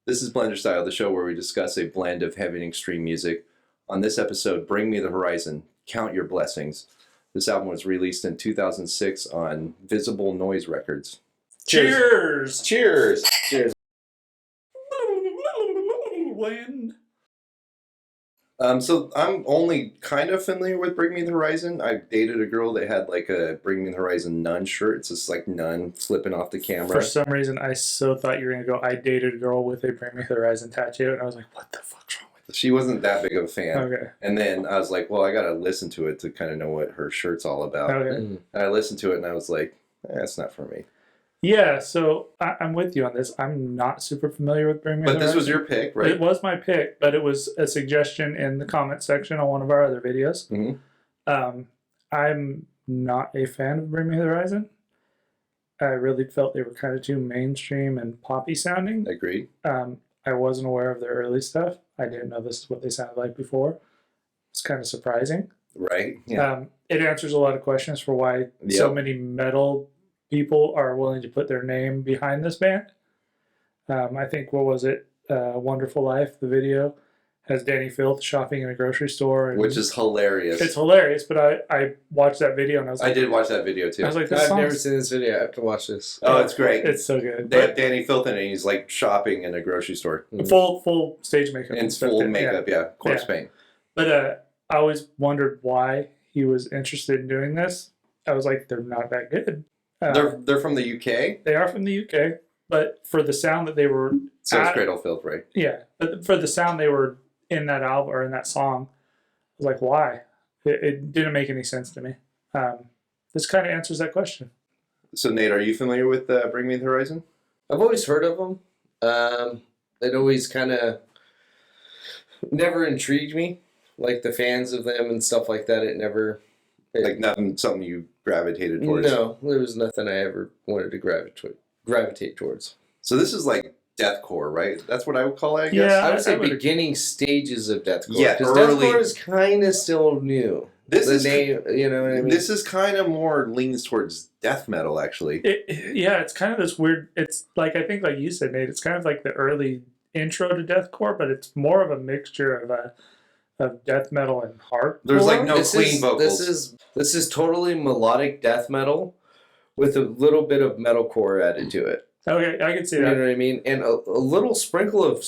This is Blenderstyle, the show where we discuss a blend of heavy and extreme music. On this episode, Bring Me the Horizon, Count Your Blessings. This album was released in 2006 on Visible Noise Records. Cheers! Cheers! Cheers! Wind. So I'm only kind of familiar with Bring Me the Horizon. I dated a girl that had like a Bring Me the Horizon nun shirt. It's just like nun flipping off the camera. For some reason, I so thought you were going to go, I dated a girl with a Bring Me the Horizon tattoo, and I was like, what the fuck's wrong with this? She wasn't that big of a fan. Okay. And then I was like, well, I got to listen to it to kind of know what her shirt's all about. Okay. And I listened to it and I was like, that's not for me. Yeah, so I'm with you on this. I'm not super familiar with Bring Me the But Horizon. this was your pick, right? It was my pick, but it was a suggestion in the comment section on one of our other videos. Mm-hmm. I'm not a fan of Bring Me the Horizon. I really felt they were kind of too mainstream and poppy sounding. Agreed. I wasn't aware of their early stuff. I didn't know this is what they sounded like before. It's kind of surprising. Right. Yeah. It answers a lot of questions for why so many metal people are willing to put their name behind this band. I think, what was it? Wonderful Life, the video, has Danny Filth shopping in a grocery store. Which is hilarious. It's hilarious, but I watched that video and I was like... I did watch that video too. I was like, I've never seen this video. I have to watch this. Oh, it's great. It's so good. They have Danny Filth in it and he's like shopping in a grocery store. Full stage makeup. And full makeup, corpse paint. But I always wondered why he was interested in doing this. I was like, they're not that good. They're from the UK? They are from the UK, but for the sound that they were... So it's Cradle Filth, right? Yeah, but for the sound they were in that album or in that song, I was like, why? It didn't make any sense to me. This kind of answers that question. So Nate, are you familiar with Bring Me the Horizon? I've always heard of them. It always kind of never intrigued me. Like the fans of them and stuff like that, it never... Like nothing, something you gravitated towards? No, there was nothing I ever wanted to gravitate towards. So this is like deathcore, right? That's what I would call it, I guess? Yeah, I would say beginning stages of deathcore. Yeah, because early... deathcore is kind of still new. This is name, you know what I mean? This is kind of more leans towards death metal, actually. It's kind of this weird... It's like, I think like you said, Nate, it's kind of like the early intro to deathcore, but it's more of a mixture of death metal and hardcore. There's like no clean vocals. This is totally melodic death metal with a little bit of metalcore added to it. Okay, I can see that. You know what I mean? And a little sprinkle of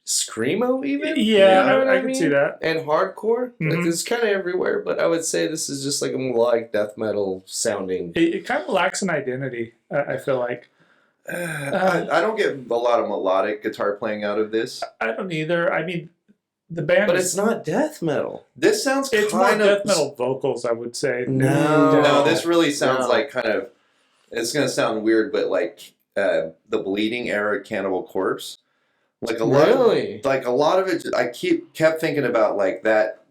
screamo even. Yeah, I can see that. And hardcore. Mm-hmm. Like it's kind of everywhere, but I would say this is just like a melodic death metal sounding. It kind of lacks an identity, I feel like. I don't get a lot of melodic guitar playing out of this. I don't either. I mean, the band, but it's not death metal. This sounds it's kind more of death metal vocals, I would say. No, this really sounds like kind of. It's gonna sound weird, but like the Bleeding era Cannibal Corpse, like a lot of it. I kept thinking about like that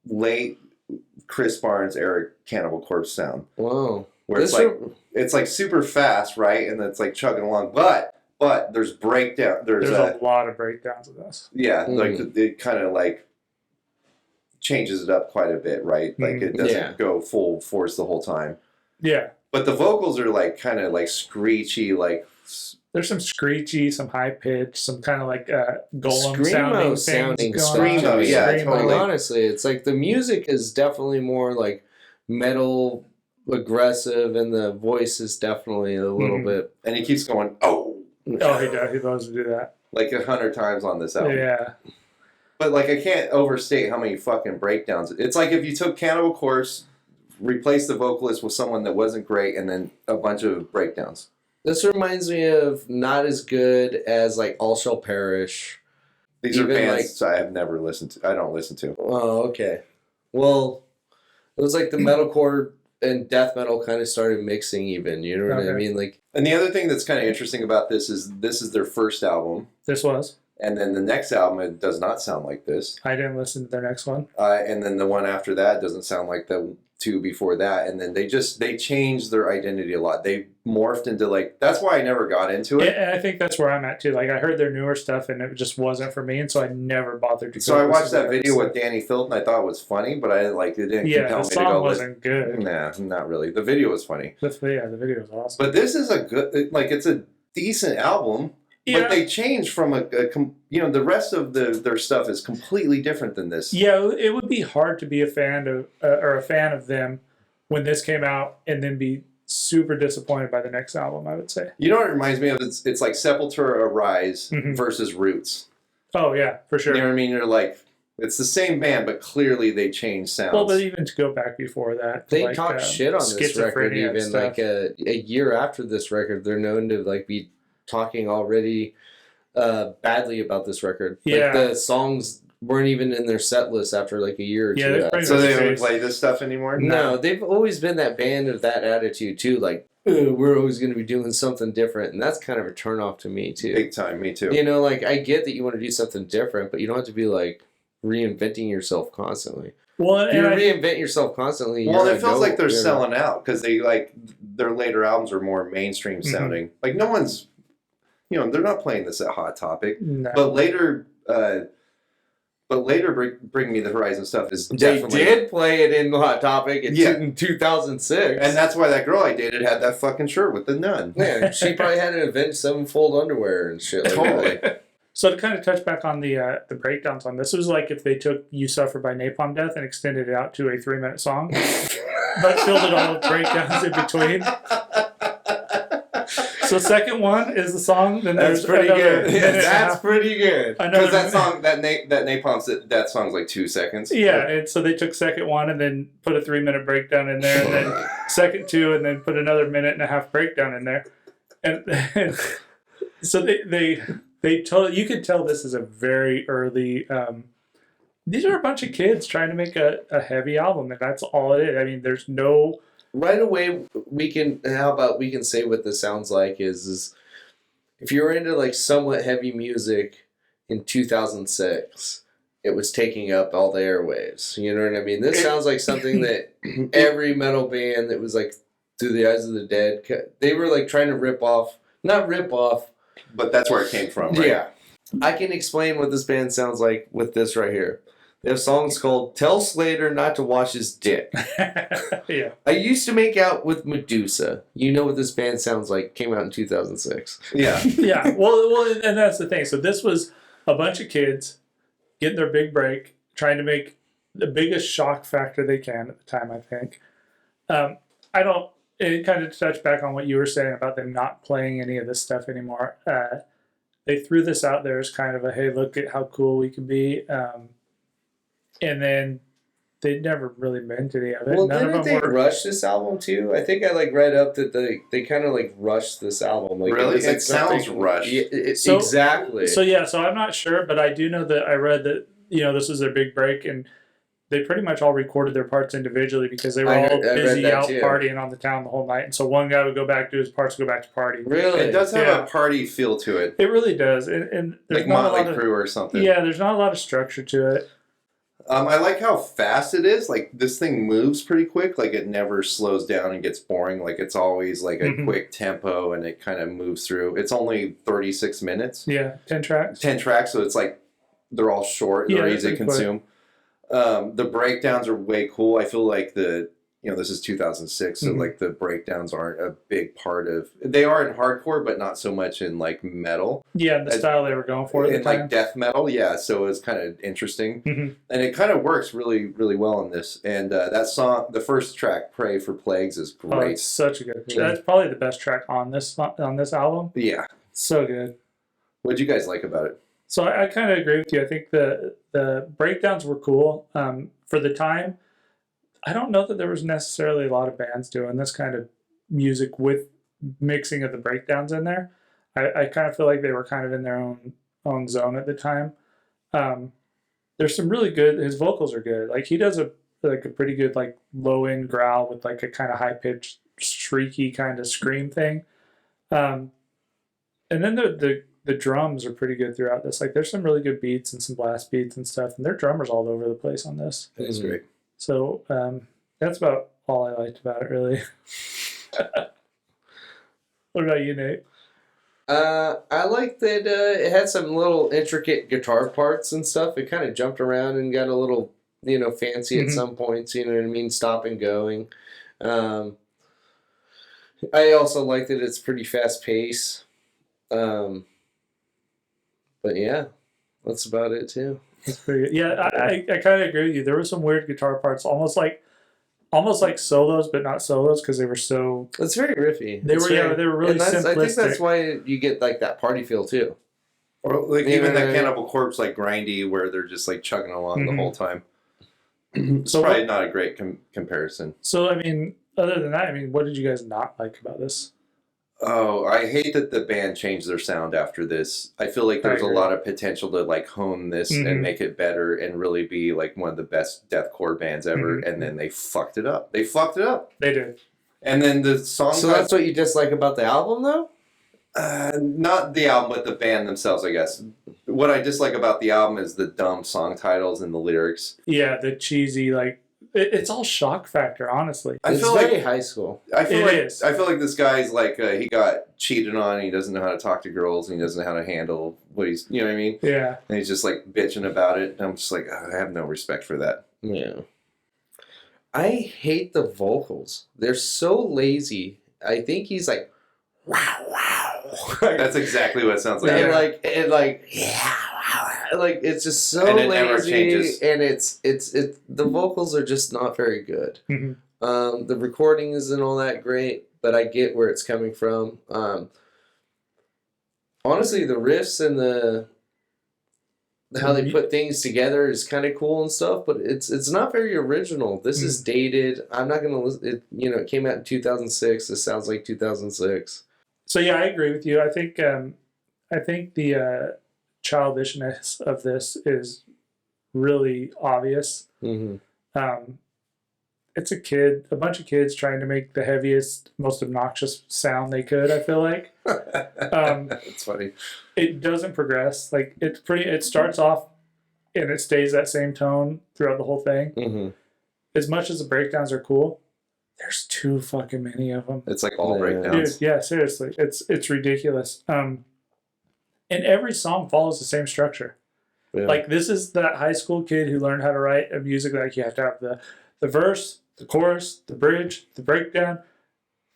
late Chris Barnes era Cannibal Corpse sound. Whoa, where it's like super fast, right, and it's like chugging along, but there's breakdown. There's a lot of breakdowns of this. Yeah, like it kind of like changes it up quite a bit, right? Like it doesn't go full force the whole time. Yeah. But the vocals are like kind of like screechy, like there's some screechy, some high pitch, some kind of like golem sounding screamo, yeah, totally. Honestly, it's like the music is definitely more like metal aggressive, and the voice is definitely a little bit. And he keeps going, oh, he does. He loves to do that like 100 times on this album. Yeah. But like I can't overstate how many fucking breakdowns. It's like if you took Cannibal Corpse, replace the vocalist with someone that wasn't great, and then a bunch of breakdowns. This reminds me of not as good as like All Shall Perish. These are bands I have never listened to. I don't listen to. Oh, okay. Well, it was like the metalcore and death metal kind of started mixing even. You know what I mean? Like, and the other thing that's kind of interesting about this is their first album. This was. And then the next album, it does not sound like this. I didn't listen to their next one. And then the one after that doesn't sound like the two before that. And then they changed their identity a lot. They morphed into like, that's why I never got into it. And I think that's where I'm at too. Like I heard their newer stuff and it just wasn't for me. And so I never bothered to go. So I watched that video with Danny Filth and I thought it was funny, but it didn't compel me to go. The song wasn't good. Nah, not really. The video was funny. The video was awesome. But this is a good, like it's a decent album. But they changed from the rest of their stuff is completely different than this. Yeah, it would be hard to be a fan of them when this came out and then be super disappointed by the next album, I would say. You know what it reminds me of? It's like Sepultura Arise versus Roots. Oh, yeah, for sure. You know what I mean? You're like, it's the same band, but clearly they changed sounds. Well, but even to go back before that. They talk shit on this record even. Like a year after this record, they're known to like be talking already badly about this record. Yeah. Like the songs weren't even in their set list after like a year or two. So they don't play this stuff anymore? No, they've always been that band of that attitude too. Like, we're always going to be doing something different. And that's kind of a turnoff to me too. Big time, me too. You know, like I get that you want to do something different, but you don't have to be like reinventing yourself constantly. Well, if you reinvent yourself constantly. Well, it feels like they're selling out because they like their later albums are more mainstream sounding. Like no one's, they're not playing this at Hot Topic. No. But later, Bring Me the Horizon stuff is definitely. They did play it in Hot Topic in 2006, and that's why that girl I dated had that fucking shirt with the nun. Yeah, she probably had an Avenged Sevenfold underwear and shit. Like totally. That. So to kind of touch back on the breakdowns on this, was like if they took "You Suffer" by Napalm Death and extended it out to a 3-minute song, but filled it all with breakdowns in between. So second one is the song. Then that's pretty good. That's pretty good. Because that song, that Napalm Death song's like 2 seconds. Yeah, and so they took second one and then put a 3-minute breakdown in there, and then second 2, and then put another 1.5-minute breakdown in there, and so they totally, you could tell this is a very early. These are a bunch of kids trying to make a heavy album, and that's all it is. I mean, there's no. Right away, we can say what this sounds like is if you were into like somewhat heavy music in 2006, it was taking up all the airwaves. You know what I mean? This sounds like something that every metal band that was like Through the Eyes of the Dead, they were like trying to not rip off. But that's where it came from, right? Yeah. I can explain what this band sounds like with this right here. They have songs called Tell Slater Not to Wash His Dick. Yeah. I used to make out with Medusa. You know what this band sounds like. Came out in 2006. Yeah. Yeah. Well, and that's the thing. So this was a bunch of kids getting their big break, trying to make the biggest shock factor they can at the time, I think. It kind of touched back on what you were saying about them not playing any of this stuff anymore. They threw this out there as kind of a, hey, look at how cool we can be. And then they never really meant any of it. Well, didn't they rush this album too? I think I read up that they kind of rushed this album. Really? It sounds rushed. Exactly. So I'm not sure, but I do know that I read that this was their big break, and they pretty much all recorded their parts individually because they were all busy out partying on the town the whole night. And so one guy would go back, do his parts, go back to party. Really? It does have a party feel to it. It really does. And there's like Motley Crue or something. Yeah, there's not a lot of structure to it. I like how fast it is. Like, this thing moves pretty quick. Like, it never slows down and gets boring. Like, it's always like a quick tempo, and it kind of moves through. It's only 36 minutes. Yeah, 10 tracks. 10 tracks, so it's like they're all short. They're easy to consume. The breakdowns are way cool. I feel like this is 2006, so like the breakdowns aren't a big part of. They are in hardcore, but not so much in like metal. Yeah, the style they were going for at the time. Like death metal. Yeah, so it's kind of interesting, and it kind of works really, really well in this. And that song, the first track, "Pray for Plagues," is great. Oh, it's such a good. That's probably the best track on this album. Yeah, so good. What'd you guys like about it? So I kind of agree with you. I think the breakdowns were cool for the time. I don't know that there was necessarily a lot of bands doing this kind of music with mixing of the breakdowns in there. I kind of feel like they were kind of in their own zone at the time. There's some really good. His vocals are good. Like he does a pretty good like low end growl with like a kind of high pitched shrieky kind of scream thing. And then the drums are pretty good throughout this. Like there's some really good beats and some blast beats and stuff. And their drummers all over the place on this. That's great. So that's about all I liked about it, really. What about you, Nate? I like that it had some little intricate guitar parts and stuff. It kind of jumped around and got a little, fancy at some points. You know what I mean? Stop and going. I also like that it's pretty fast paced. But yeah, that's about it too. That's pretty good. Yeah, I kind of agree with you. There were some weird guitar parts, almost like solos, but not solos because they were so. It's very riffy. They were really simplistic. I think that's why you get like that party feel too. Or like even that Cannibal Corpse like grindy where they're just like chugging along the whole time. It's probably not a great comparison. So I mean, other than that, I mean, what did you guys not like about this? Oh, I hate that the band changed their sound after this. I feel like there's a lot of potential to like hone this and make it better and really be like one of the best deathcore bands ever. And then they fucked it up. They did. And then the song. So that's what you dislike about the album, though? Not the album, but the band themselves, I guess. What I dislike about the album is the dumb song titles and the lyrics. Yeah, the cheesy like. It's all shock factor, honestly. It's very high school. I feel like this guy's like he got cheated on. And he doesn't know how to talk to girls. And he doesn't know how to handle what he's. You know what I mean? Yeah. And he's just like bitching about it. And I'm just like, I have no respect for that. Yeah. I hate the vocals. They're so lazy. I think he's like, wow, wow. That's exactly what it sounds like. Like it's just so and it lazy, never changes. And it's the vocals are just not very good. Mm-hmm. The recording isn't all that great, but I get where it's coming from. Honestly, the riffs and how they put things together is kind of cool and stuff, but it's not very original. This is dated. I'm not gonna listen. It came out in 2006. This sounds like 2006. So yeah, I agree with you. I think the childishness of this is really obvious. It's a bunch of kids trying to make the heaviest, most obnoxious sound they could. I feel like it's funny. It doesn't progress. Like it starts off and it stays that same tone throughout the whole thing. As much as the breakdowns are cool, there's too fucking many of them. It's like all breakdowns. Dude, yeah, seriously, it's ridiculous. And every song follows the same structure. Yeah. Like this is that high school kid who learned how to write a music. Like you have to have the verse, the chorus, the bridge, the breakdown,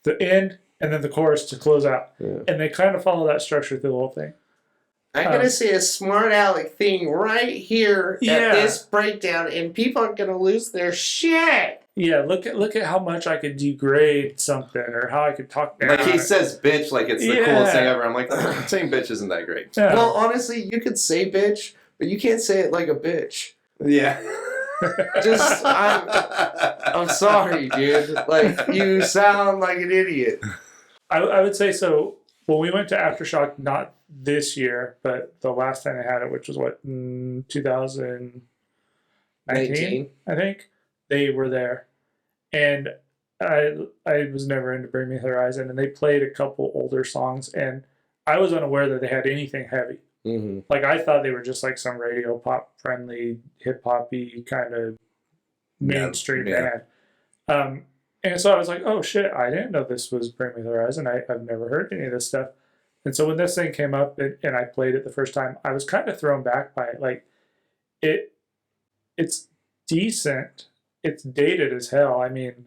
the end, and then the chorus to close out. Yeah. And they kind of follow that structure through the whole thing. I'm going to say a smart aleck thing right here at this breakdown, and people are going to lose their shit. Yeah, look at how much I could degrade something, or how I could talk down. Like he says bitch like it's the coolest thing ever. I'm like, saying bitch isn't that great. Yeah. Well, honestly, you could say bitch, but you can't say it like a bitch. Yeah. I'm sorry, dude. Like, you sound like an idiot. I would say so. When we went to Aftershock, not this year, but the last time they had it, which was 2019, I think, they were there. And I was never into Bring Me the Horizon, and they played a couple older songs, and I was unaware that they had anything heavy. Like I thought they were just like some radio pop friendly, hip hoppy kind of mainstream band. And so I was like, oh shit, I didn't know this was Bring Me the Horizon. I've never heard any of this stuff. And so when this thing came up and I played it the first time, I was kind of thrown back by it. Like it's decent. It's dated as hell. I mean,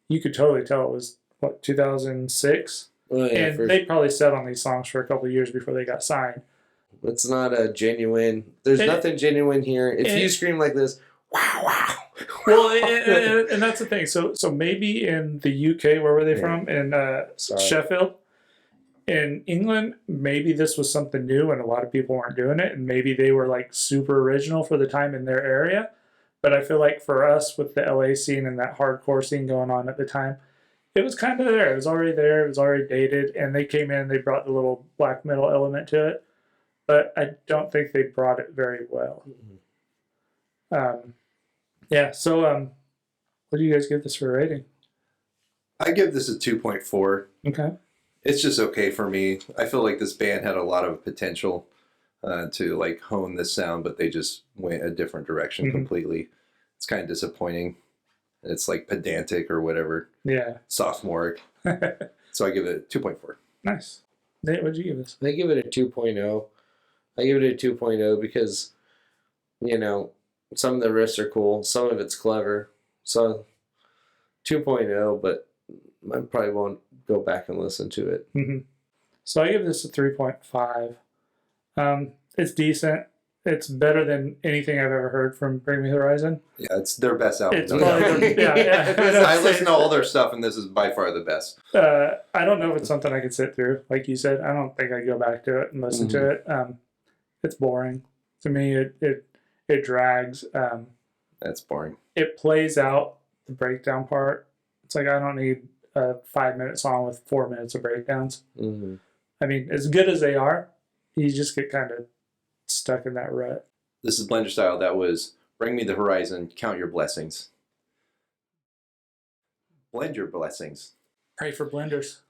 you could totally tell it was 2006, and they probably sat on these songs for a couple of years before they got signed. It's not a genuine. There's nothing genuine here. If you scream like this, wow, wow. Well, and that's the thing. So maybe in the UK, where were they from? In Sheffield. In England, maybe this was something new, and a lot of people weren't doing it, and maybe they were like super original for the time in their area. But I feel like for us, with the LA scene and that hardcore scene going on at the time, it was kind of there. It was already there. It was already dated. And they came in, they brought the little black metal element to it. But I don't think they brought it very well. So what do you guys give this for a rating? I give this a 2.4. Okay. It's just okay for me. I feel like this band had a lot of potential to like hone this sound, but they just went a different direction completely. It's kind of disappointing. It's like pedantic or whatever. Yeah. Sophomoric. So I give it a 2.4. Nice. Nate, what did you give this? I give it a 2.0. I give it a 2.0 because, some of the riffs are cool. Some of it's clever. So 2.0, but I probably won't go back and listen to it. So I give this a 3.5. It's decent. It's better than anything I've ever heard from Bring Me the Horizon. Yeah, it's their best album. It's probably yeah. I listen to all their stuff, and this is by far the best. I don't know if it's something I could sit through. Like you said, I don't think I'd go back to it and listen to it. It's boring. To me, it drags. That's boring. It plays out the breakdown part. It's like I don't need a 5-minute song with 4 minutes of breakdowns. Mm-hmm. I mean, as good as they are, you just get kind of stuck in that rut. This is Blenderstyle. That was Bring Me the Horizon. Count your blessings. Blend your blessings. Pray for blenders.